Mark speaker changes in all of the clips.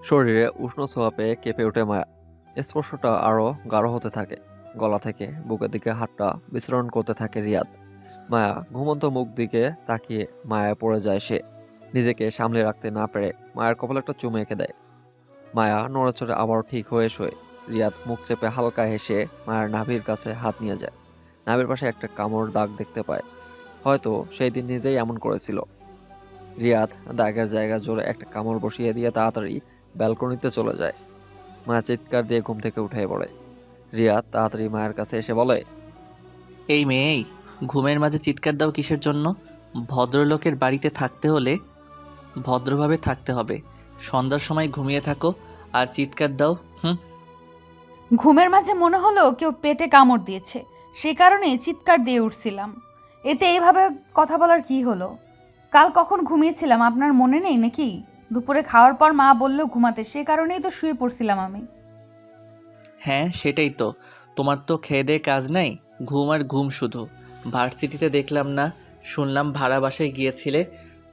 Speaker 1: শরীরে উষ্ণ ছোঁয়া পেয়ে কেঁপে ওঠে মায়া। স্পর্শটা আরো গাঢ় হতে থাকে। গলা থেকে বুকের দিকে হাতটা বিচরণ করতে থাকে রিয়াদ। মায়া ঘুমন্ত মুখ দিকে তাকিয়ে মায়ায় পড়ে যায় সে। নিজেকে সামলে রাখতে না পেরে মায়ের কপালে একটা চুমু এঁকে দেয়। মায়া নড়াচড়ে আবারও ঠিক হয়ে শোয়। রিয়াদ মুখ চেপে হালকা হেসে মায়ের নাভির কাছে হাত নিয়ে যায়। নাভির পাশে একটা কামড় দাগ দেখতে পায়। হয়তো সেই দিন নিজেই এমন করেছিল। রিয়াদ দাগের জায়গা জোরে একটা কামড় বসিয়ে দিয়ে তাড়াতাড়ি ব্যালকনিতে চলে যায়। মায়া চিৎকার দিয়ে ঘুম থেকে উঠে পড়ে। রিয়াদ তাড়াতাড়ি মায়ের কাছে এসে বলে,
Speaker 2: এই মেয়ে, এই ঘুমের মাঝে চিৎকার দাও কিসের জন্য? ভদ্রলোকের বাড়িতে থাকতে হলে ভদ্রভাবে থাকতে হবে। সন্ধ্যার সময় ঘুমিয়ে থাকো আর চিৎকার দাও।
Speaker 3: ঘুমের মাঝে মনে হলো কেউ পেটে কামড় দিয়েছে, সে কারণেই চিৎকার দিয়ে উঠছিলাম। এতে এইভাবে কথা বলার কি হলো? কাল কখন ঘুমিয়েছিলাম আপনার মনে নেই নাকি? দুপুরে খাওয়ার পর মা বললো ঘুমাতে, সে কারণেই তো শুয়ে পড়ছিলাম আমি।
Speaker 2: হ্যাঁ, সেটাই তো। তোমার তো খেয়ে দেয়ে কাজ নাই, ঘুম আর ঘুম শুধু। ভার্সিটিতে দেখলাম না, শুনলাম ভাড়া বাসায় গিয়েছিলে,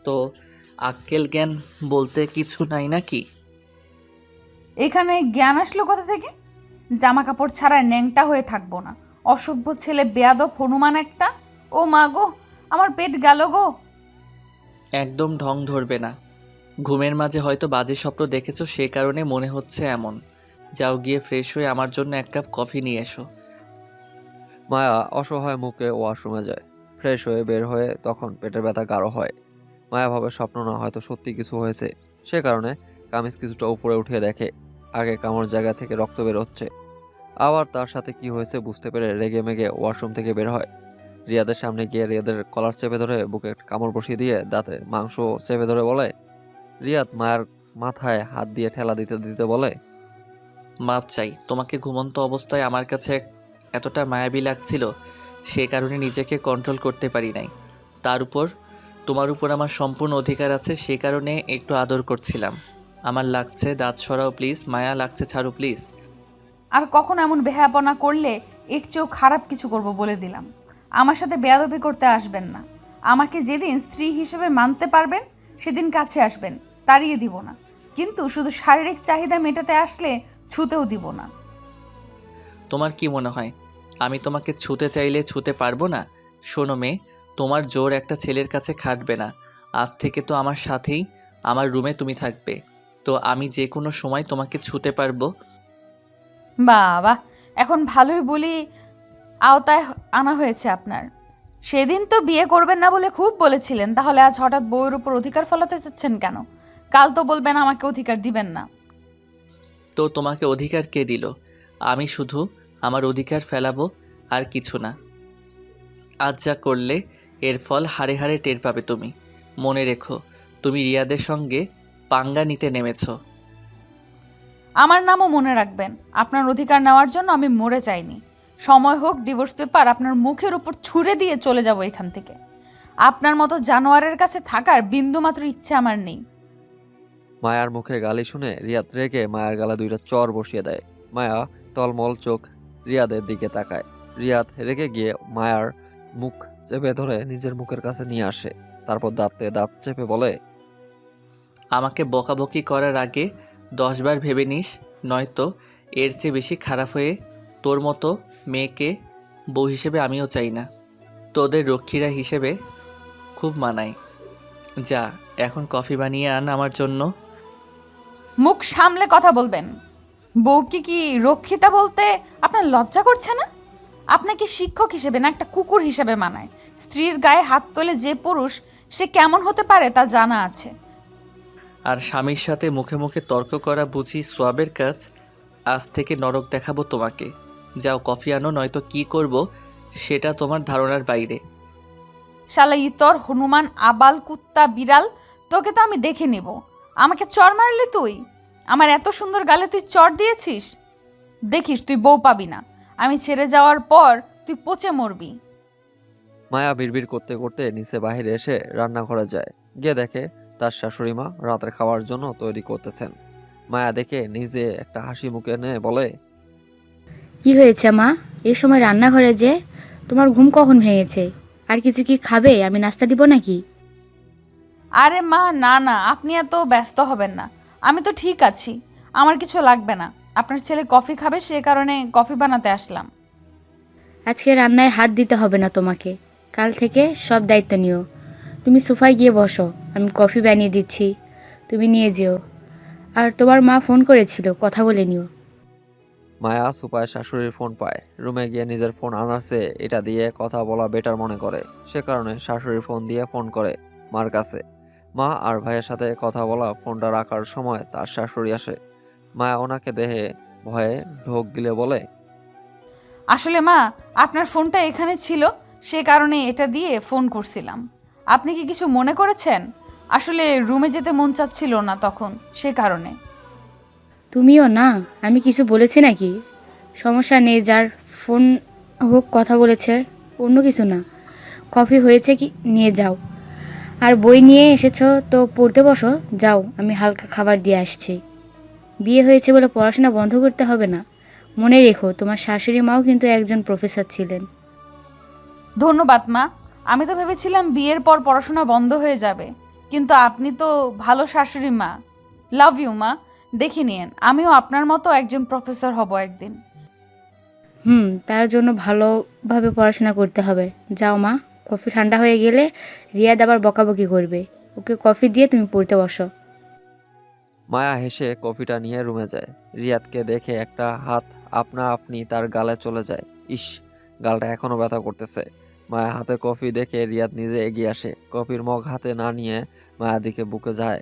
Speaker 2: তো আক্কেল জ্ঞান বলতে কিছু নাই নাকি?
Speaker 3: এখানে জ্ঞান আসলো কোথা থেকে? জামা কাপড় ছাড়া ন্যাংটা হয়ে থাকবো না। অসভ্য ছেলে, বেয়াদব হনুমান একটা। ও মা গো, আমার পেট গেল গো।
Speaker 2: একদম ঢং ধরবে না। ঘুমের মাঝে হয়তো বাজে স্বপ্ন দেখেছো, সে কারণে মনে হচ্ছে এমন। যাও গিয়ে ফ্রেশ হয়ে আমার জন্য এক কাপ কফি নিয়ে এসো।
Speaker 1: মায়া অসহায় মুখে ওয়াশরুমে যায়। ফ্রেশ হয়ে বের হয়ে তখন পেটের ব্যথা গাঢ় হয়। মায়া ভাবে স্বপ্ন না, হয়তো সত্যি কিছু হয়েছে। সে কারণে কামিজ কিছুটা উপরে উঠিয়ে দেখে আগে কামড় জায়গা থেকে রক্ত বের হচ্ছে। আবার তার সাথে কি হয়েছে বুঝতে পেরে রেগে মেগে ওয়াশরুম থেকে বের হয়। রিয়াদের সামনে গিয়ে রিয়াদের কলার চেপে ধরে বুকে একটা কামড় বসিয়ে দিয়ে দাঁতে মাংস চেপে ধরে বলে, রিয়াদ মায়ের মাথায় হাত দিয়ে ঠেলা দিতে দিতে বলে,
Speaker 2: মাপ চাই, তোমাকে ঘুমন্ত অবস্থায় আমার কাছে এতটা মায়াবী লাগছিল, সে কারণে নিজেকে কন্ট্রোল করতে পারি নাই। তার উপর তোমার উপর আমার সম্পূর্ণ অধিকার আছে, সে কারণে একটু আদর করছিলাম। আমার লাগছে, দাঁত সরাও প্লিজ। মায়া লাগছে, ছাড়ো প্লিজ।
Speaker 3: আর কখন এমন বেহায়াপনা করলে এর চেয়েও খারাপ কিছু করব বলে দিলাম। আমার সাথে বেয়াদবি করতে আসবেন না। আমাকে যেদিন স্ত্রী হিসেবে মানতে পারবেন সেদিন কাছে আসবেন, তাড়িয়ে দিব না। কিন্তু শুধু শারীরিক চাহিদা মেটাতে আসলে ছুতেও দিব না।
Speaker 2: তোমার কি মনে হয় আমি তোমাকে ছুতে চাইলে ছুতে পারবো না? শোনো মেয়ে, তোমার জোর একটা ছেলের কাছে খাটবে না। আজ থেকে তো আমার সাথেই আমার রুমে তুমি থাকবে, তো আমি যে কোনো সময় তোমাকে ছুতে পারবো।
Speaker 3: বাবা, এখন ভালোই বলি আওতায় আনা হয়েছে আপনার। সেদিন তো বিয়ে করবেন না বলে খুব বলেছিলেন, তাহলে আজ হঠাৎ বউয়ের উপর অধিকার ফলাতে চাচ্ছেন কেন? কাল তো বলবেন আমাকে অধিকার দিবেন না।
Speaker 2: তো তোমাকে অধিকার কে দিল? আমি শুধু আমার অধিকার ফেলাবো, আর কিছু না। আজ যা করলে এর ফল হাড়ে হাড়ে টের পাবে তুমি। মনে রেখো, তুমি রিয়াদের সঙ্গে পাঙ্গা নিতে নেমেছো।
Speaker 3: আমার নামও মনে রাখবেন। আপনার অধিকার নেওয়ার জন্য আমি মরে চাইনি। সময় হোক ডিভোর্স পেপার আপনার মুখের উপর ছুঁড়ে দিয়ে চলে যাব এখান থেকে। আপনার মতো জানোয়ারের কাছে থাকার বিন্দুমাত্র ইচ্ছে আমার নেই।
Speaker 1: মায়ার মুখে গালি শুনে রিয়াদ রেগে মায়ের গালে দুইটা চর বসিয়ে দেয়। মায়া টলমল চোখ রিয়াদের দিকে তাকায়। রিয়াদ রেগে গিয়ে মায়ার মুখ চেপে ধরে নিজের মুখের কাছে নিয়ে আসে। তারপর দাঁতে দাঁত চেপে বলে,
Speaker 2: আমাকে বকাবকি করার আগে 10 বার ভেবে নিস, নয়তো এর চেয়ে বেশি খারাপ হয়ে তোর মতো মেয়েকে বউ হিসেবে আমিও চাই না। তোদের রক্ষীরা হিসেবে খুব মানায়। যা, এখন কফি বানিয়ে আন আমার জন্য।
Speaker 3: মুখ সামলে কথা বলবেন। বউকে কি রক্ষিতা বলতে আপনার লজ্জা করছে না? আপনাকে শিক্ষক হিসেবে না একটা কুকুর হিসেবে মানায়। স্ত্রীর গায়ে হাত তোলে যে পুরুষ, সে কেমন হতে পারে তা জানা আছে।
Speaker 2: আর স্বামীর সাথে মুখে মুখে তর্ক করা বুঝি সোয়াবের কাজ? আজ থেকে নরক দেখাবো তোমাকে। যাও কফি আনো, নয়তো কি করব সেটা তোমার ধারণার বাইরে।
Speaker 3: শালা ইতর হনুমান, আবাল কুত্তা বিড়াল, তোকে তো আমি দেখে নিব। আমাকে চর মারলি তুই? আমার এত সুন্দর গালে তুই চর দিয়েছিস? দেখিস তুই বউ পাবি না। আমি ছেড়ে যাওয়ার পর তুই পচে মরবি।
Speaker 1: মায়া বিড়বিড় করতে করতে নিচে বাহিরে এসে রান্নাঘরে যায়। গিয়ে দেখে তার শাশুড়ি মা রাতের খাওয়ার জন্য তৈরি করতেছেন। মায়া দেখে নিজে একটা হাসি মুখে এনে বলে,
Speaker 4: কি হয়েছে মা, এই সময় রান্নাঘরে যে? তোমার ঘুম কখন ভেঙেছে? আর কিছু কি খাবে? আমি নাস্তা দিব নাকি?
Speaker 3: আরে মা, না না, আপনি এত ব্যস্ত হবেন না। আমি তো ঠিক আছি, আমার কিছু লাগবে না। আপনার ছেলে কফি খাবে, সে কারণে কফি বানাতে আসলাম।
Speaker 4: আজকে রান্নায় হাত দিতে হবে না তোমাকে। কাল থেকে সব দায়িত্ব নিও। তুমি সোফায় গিয়ে বসো, আমি কফি বানিয়ে দিচ্ছি, তুমি নিয়ে যেও। আর তোমার মা ফোন করেছিল, কথা বলে নিও।
Speaker 1: মায়া সুপায় শাশুড়ির ফোন পায়। রুমে গিয়ে নিজের ফোন আনার চেয়ে এটা দিয়ে কথা বলা বেটার মনে করে। সে কারণে শাশুড়ির ফোন দিয়ে ফোন করে মার কাছে। মা আর ভাইয়ের সাথে কথা বলা ফোনটা রাখার সময় তার শাশুড়ি আসে। মায়া ওনাকে দেখে ভয়ে ঢোক গিলে বলে,
Speaker 3: আসলে মা, আপনার ফোনটা এখানে ছিল, সে কারণে এটা দিয়ে ফোন করছিলাম। আপনি কি কিছু মনে করেছেন? আসলে রুমে যেতে মন চাচ্ছিল না তখন, সে কারণে।
Speaker 4: তুমিও না, আমি কিছু বলেছি নাকি? সমস্যা নেই, যার ফোন হোক কথা বলেছে, অন্য কিছু না। কফি হয়েছে কি নিয়ে যাও। আর বই নিয়ে এসেছো তো পড়তে বসো, যাও, আমি হালকা খাবার দিয়ে আসছি। বিয়ে হয়েছে বলে পড়াশোনা বন্ধ করতে হবে না। মনে রেখো, তোমার শাশুড়ি মাও কিন্তু একজন প্রফেসর ছিলেন।
Speaker 3: ধন্যবাদ মা। আমি তো ভেবেছিলাম বিয়ের পর পড়াশোনা বন্ধ হয়ে যাবে, কিন্তু আপনি তো ভালো শাশুড়ি মা। লাভ ইউ মা। দেখে নিয়েন, আমিও আপনার মতো একজন প্রফেসর হব একদিন।
Speaker 4: তার জন্য ভালোভাবে পড়াশোনা করতে হবে। যাও মা, কফি ঠান্ডা হয়ে গেলে রিয়াদ আবার বকাবকি করবে। ওকে কফি দিয়ে তুমি পড়তে বসো।
Speaker 1: মায়া হেসে কফিটা নিয়ে রুমে যায়। রিয়াদকে দেখে একটা হাত আপনা আপনি তার গালে চলে যায়। ইস, গালটা এখনো ব্যথা করতেছে। মায়া হাতে কফি দেখে রিয়াদ নিজে এগিয়ে আসে। কফির মগ হাতে না নিয়ে মায়া দিকে বুকে যায়।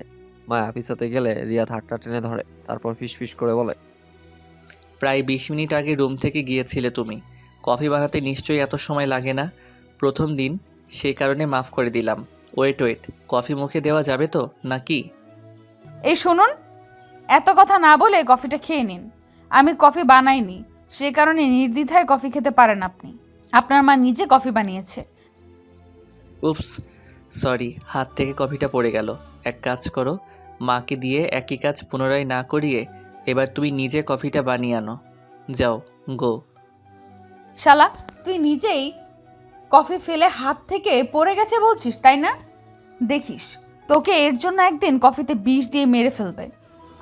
Speaker 1: মায়া পিছাতে গেলে রিয়াদ হাতটা টেনে ধরে, তারপর ফিসফিস করে বলে,
Speaker 2: প্রায় 20 মিনিট আগে রুম থেকে গিয়েছিলে তুমি। কফি বানাতে নিশ্চয়ই এত সময় লাগে না। প্রথম দিন, সেই কারণে মাফ করে দিলাম। ওয়েট ওয়েট, কফি মুখে দেওয়া যাবে তো নাকি?
Speaker 3: এই শুনুন, এত কথা না বলে কফিটা খেয়ে নিন। আমি কফি বানাইনি, সে কারণে নির্দ্বিধায় কফি খেতে পারেন আপনি। আপনার মা নিজে কফি বানিয়েছে।
Speaker 2: উপস, সরি, হাত থেকে কফিটা পড়ে গেল। এক কাজ করো, মাকে দিয়ে একই কাজ পুনরায় না করিয়ে এবার তুমি নিজে কফিটা বানিয়ে আনো। যাও, গো।
Speaker 3: শালা, তুই নিজেই কফি ফেলে হাত থেকে পড়ে গেছে বলছিস, তাই না? দেখিস, তোকে এর জন্য একদিন কফিতে বিষ দিয়ে মেরে ফেলবে।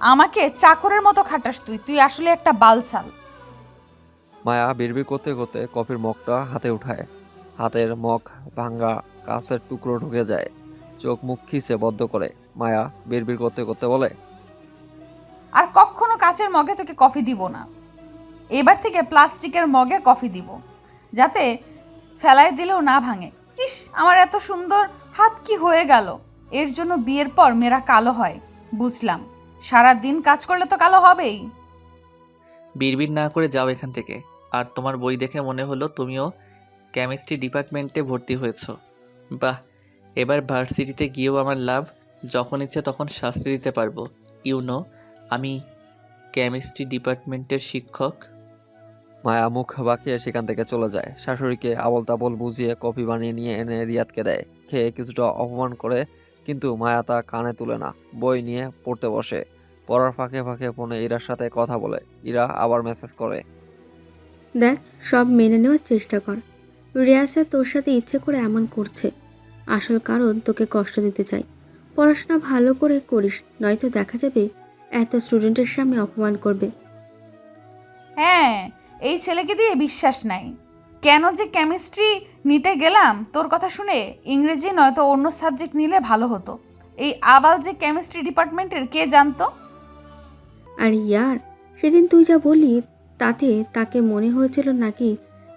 Speaker 3: আমাকে চাকরের মতো খাটাস তুই, তুই আসলে একটা বালছাল।
Speaker 1: মায়া বিড়বিড় করতে করতে কফির মগটা হাতে উঠায়। হাতের মগ ভাঙ্গা, কাছের টুকরো ঢুকে যায়। চোখ মুখ খিচে বদ্ধ করে মায়া বিড়বিড় করতে করতে বলে,
Speaker 3: আর কখনো কাচের মগে তোকে কফি দিব না। এবার থেকে প্লাস্টিকের মগে কফি দিব, যাতে ফেলায় দিলেও না ভাঙে। ইস, আমার এত সুন্দর হাত কি হয়ে গেল! এর জন্য বিয়ের পর মেয়েরা কালো হয়, বুঝলাম। সারা দিন কাজ করলে তো কালো হবেই।
Speaker 2: বিড়বিড় না করে যাও এখান থেকে। আর তোমার বই দেখে মনে হলো তুমিও কেমিস্ট্রি ডিপার্টমেন্টে ভর্তি হয়েছো। বাহ, এবার ভার্সিটিতে গিয়েও আমার লাভ। যখন ইচ্ছে তখন শাস্তি দিতে পারবো। আমি কেমিস্ট্রি ডিপার্টমেন্টের শিক্ষক।
Speaker 1: মায়া মুখ বাঁকিয়ে সেখান থেকে চলে যায়। শাশুড়িকে আবল তাবল বুঝিয়ে কফি বানিয়ে নিয়ে এনে রিয়াদকে দেয়। খেয়ে কিছুটা অপমান করে, কিন্তু মায়া তা কানে তুলে না। বই নিয়ে পড়তে বসে। পড়ার ফাঁকে ফাঁকে ফোনে ইরার সাথে কথা বলে। ইরা আবার মেসেজ করে,
Speaker 5: দেখ, সব মেনে নেওয়ার চেষ্টা কর। রিয়াসা তোর সাথে ইচ্ছে করে এমন করছে। আসল কারণ তোকে কষ্ট দিতে চাই। পড়াশোনা ভালো করে করিস, নয়তো দেখা যাবে এত স্টুডেন্টের সামনে অপমান করবে।
Speaker 3: হ্যাঁ, এই ছেলেকে দিয়ে বিশ্বাস নাই। কেন যে কেমিস্ট্রি নিতে গেলাম তোর কথা শুনে, ইংরেজি নয়তো অন্য সাবজেক্ট নিলে ভালো হতো। এই আবাল যে কেমিস্ট্রি ডিপার্টমেন্টের, কে জানতো?
Speaker 5: আর ইয়ার, সেদিন তুই যা বললি তাতে তাকে মনে হয়েছিল নাকি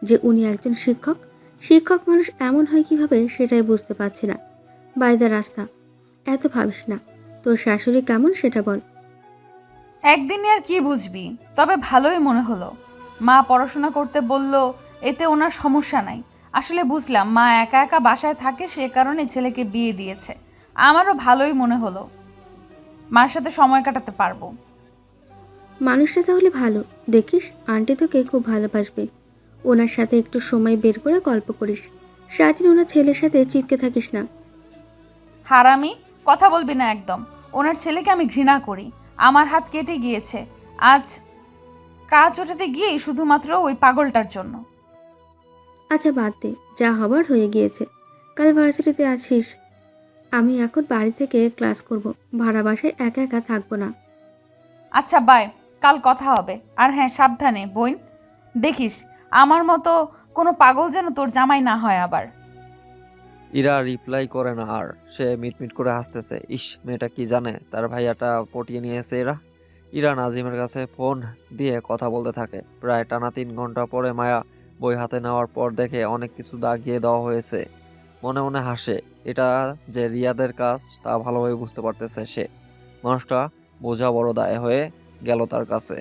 Speaker 5: যে উনি একজন শিক্ষক। শিক্ষক মানুষ এমন হয় কিভাবে সেটাই বুঝতে পারছি না। বাইদা রাস্তা, এত ভাবিস না। তোর শাশুড়ি কেমন সেটা বল।
Speaker 3: একদিনে আর কি বুঝবি, তবে ভালোই মনে হলো। মা পড়াশোনা করতে বলল, এতে ওনার সমস্যা নাই। আসলে বুঝলাম মা একা একা বাসায় থাকে, সে কারণে ছেলেকে বিয়ে দিয়েছে। আমারও ভালোই মনে হলো, মার সাথে সময় কাটাতে পারবো।
Speaker 5: মানুষটা তাহলে ভালো। দেখিস, আন্টি তোকে খুব ভালোবাসবে। ওনার সাথে একটু সময় বের করে গল্প করিস। সারাদিন ওনার ছেলের সাথে চিপকে থাকিস না।
Speaker 3: হারামি, কথা বলবি না একদম। ওনার ছেলেকে আমি ঘৃণা করি। আমার হাত কেটে গিয়েছে আজ কাজ ওঠাতে গিয়েই, শুধুমাত্র ওই পাগলটার জন্য।
Speaker 5: আচ্ছা বাদ দে, যা হবার হয়ে গিয়েছে। কাল ভার্সিটিতে আছিস। আমি এখন বাড়ি থেকে ক্লাস করব। ভাড়া বাসায় একা একা থাকবো না।
Speaker 3: আচ্ছা বাই, কাল কথা হবে। আর হ্যাঁ, সাবধানে বোন, দেখিস আমার মতো কোনো পাগল যেন তোর জামাই না হয় আবার।
Speaker 1: ইরা রিপ্লাই করে না আর। সে মিটমিট করে হাসতেছে। ইস, মেয়েটা কি জানে তার ভাইয়াটা পটিয়ে নিয়েছে এরা। ইরা নাজিমের কাছে ফোন দিয়ে কথা বলতে থাকে। প্রায় টানা 3 ঘন্টা পরে মায়া বই হাতে নেওয়ার পর দেখে অনেক কিছু দাগিয়ে দেওয়া হয়েছে। মনে মনে হাসে। এটা যে রিয়াদের কাজ তা ভালোভাবে বুঝতে পারতেছে সে। মানুষটা বোঝা বড় দায় হয়ে গেল তার কাছে।